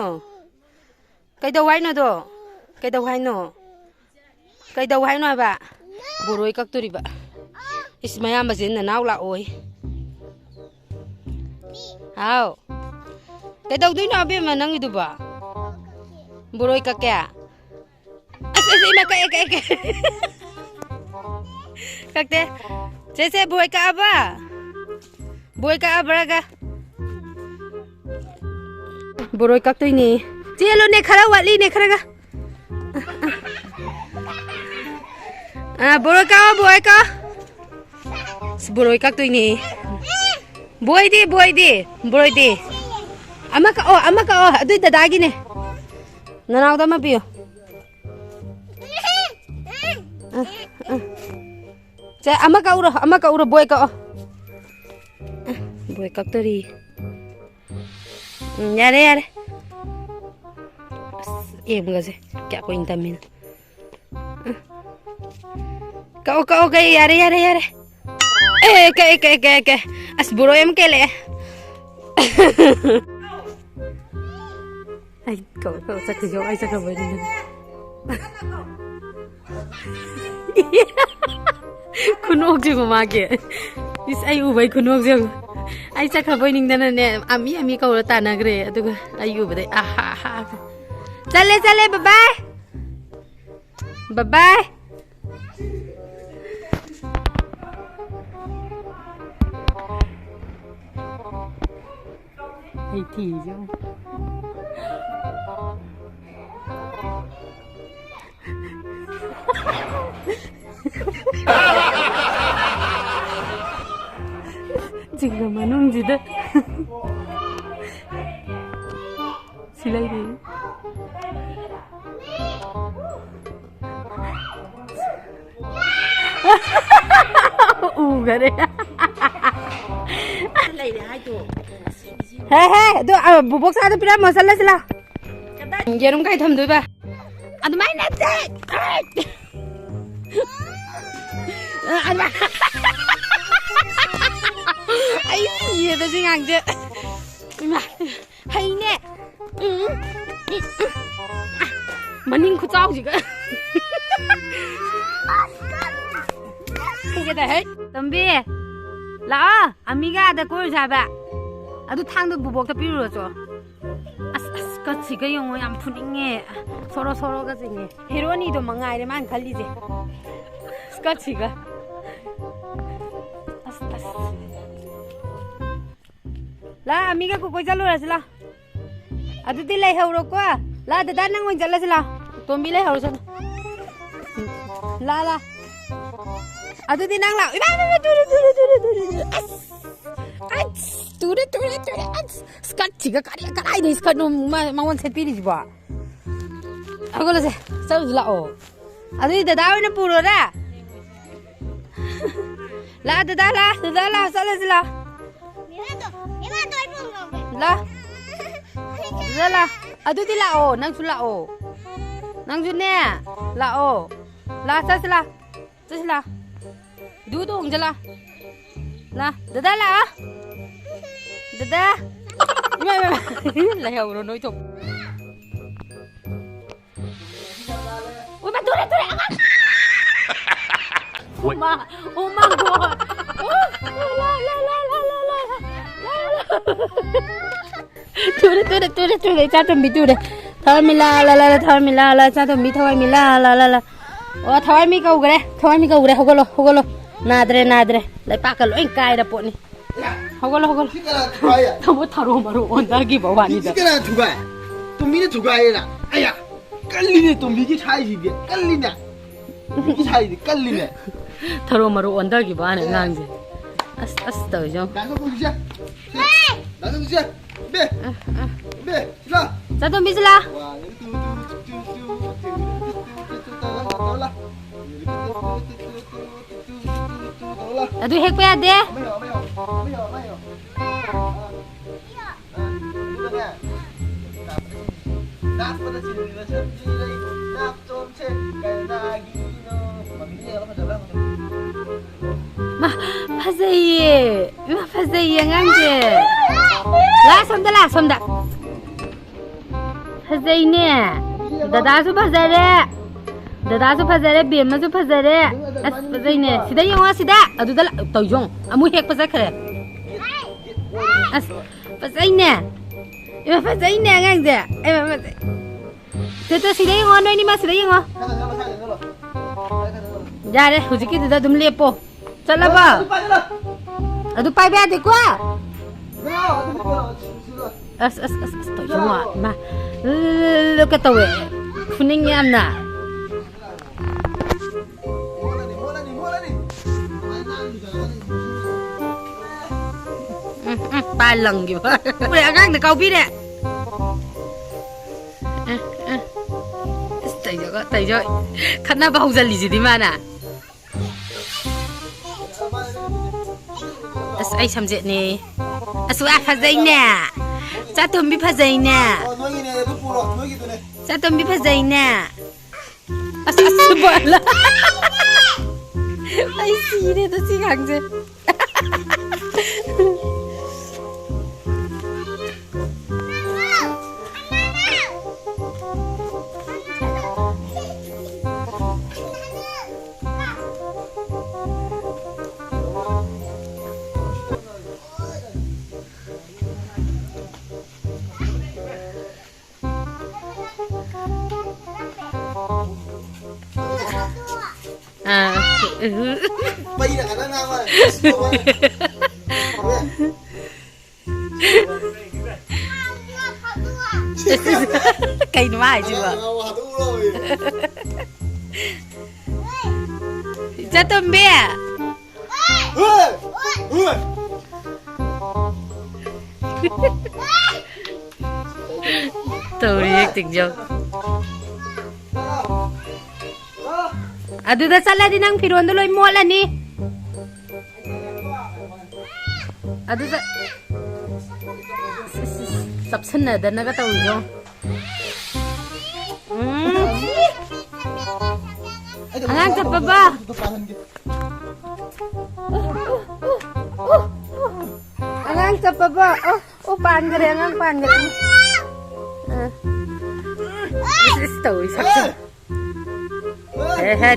no? Cái đầu hay nó đó. Cái đầu hay nó. Cái đầu hay nó bà. Bố rồi các tôi đi bà. Ismaya mà xin là nào là ôi. Hào. Cái đầu tôi nó biết mà năng đi bà. Bố rồi các kẻ. Mà cái. Các thế. Chế bố ka ba. Bố ka ba ka. Bố rồi các tôi nè. Chế luôn nè khara wali nè khara ka. Bố rồi ka. Bố rồi các tôi nè. Bố đi. Ama ka. Adu dadagi nè. Nanaw ta mapiyo. Cha ama ka ura boy ka. Boy ka tori. Yare. Em gase. Kya ko intamin. Ka okay yare. Ke. As buro em kele. Ay, cậu chắc cái dấu ai chắc không vậy đi. Kunok juga mage. Is ayu bai kunok juga. Ai chắc không vậy ningdana ne. Ami kau la tanah gre. Atu ayu bai. Aha. Chale bye. Hay thì chứ. Chính là nung gì đấy. Xí lấy đi. Cái đấy. Lấy để hai chỗ. Hey, do bubok sa pira masala sila. Yerum kai tham doi ba. Adu mai na te. Ai ye da jing ang je. Ma. Hay ne. Maning khu chao ji ga. Cái này hết. Tombi. La, amiga da ko sa ba. 아도 탕도 부복다 비루죠. 같이가 영어 안 푸닝해. 서로가 징해. 헤로니도 망아이래만 갈리지. 같이가. 라 아미가 그거 잘로라슬라. 아도 딜레이 하우로고. 라 다다는 건 잘라슬라. 돈빌레이 하우로서. 라라. 아도 디낭라. 두레 스카치가 까리야 돼 스카 놈 망원 셋비리지 봐. 아고라세 싸우질라오. 아들이 다다오는 뿌로라. 라 싸라질라. 라 아들이 라오 낭줄라오. 낭줄네 라오. 라 싸슬라. 두도 옹질라. 라 다달라. Dada. Lại hầu rồi nói chung. Ôi mà tôi đây. Oma gua. Tôi đây cha Tombi tôi đây. Thôi mi la cha Tombi thôi mi la. Ô thôi mi câu cái đấy. Hogolo. Nadre. Lại pa cái lỗi cay đập bộ này. Hogolo. Thằng tharo maru ondargi bawanida. Sikana thuga. Tombi thuga era. Aya. Kalline Tombi ki thai ji ge. Kalline. Ki thai ji kalline. Tharo maru ondargi bane ngangje. As tao jo. Naga ko ji. Naga ko ji. Be. Sila. Cha Tombi sila. Aduh hek pe ade. Mayo. Nak pada sini sendiri. Nak comce kayak lagi no. Mamanya apa dah bang? Mah, pasai yang anje. Lah, somda. 파자이네. 다다수 파자래. 다다수 파자래. 뱀마수 파자래. 아스 파자이네. 시다 영화 시다. 아두달 또용. 아무 핵 파자 그래. 아스 파자이네. 이마 파자이네 강제. 이마 파자. 됐다 시다 영화 너희니마 시다 영화. 야래 후지키드다 좀 레포. 잘라봐. 아두 빠이베야 될 거야. 아스 또 영화 마. Look at the way. Kuning yamna. Ba lần kìa. Bây giờ các cậu biết đấy. Tay rồi. Khát na bao giờ lì gì mà nè. Ai xem chuyện nè. Asu phá dây nè. Cha Tombi phá dây nè. Cha Tombi phá dây nè. Asu bỏ là. Ai xì đấy, tôi xì hàng chứ. Bây giờ cả năng rồi. Cây nó ai chưa? Cha Tombi à? Tôi đi tình yêu. Aduda sala din ang piruan duloy mo ala ni. Aduda sapsan na dan nagatawid yo. Angang sa baba. Angang sa baba. Oh pangre angang pangre. This is story sapsan.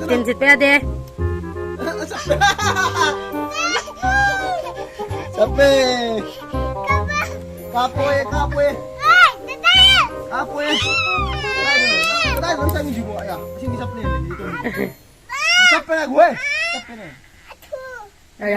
Tinsit pa de. Sape. Kapoy. Kapoy. Dai, non sai mi gibo ya. Sini sape dito. Sape na gue. Sape na. Ay.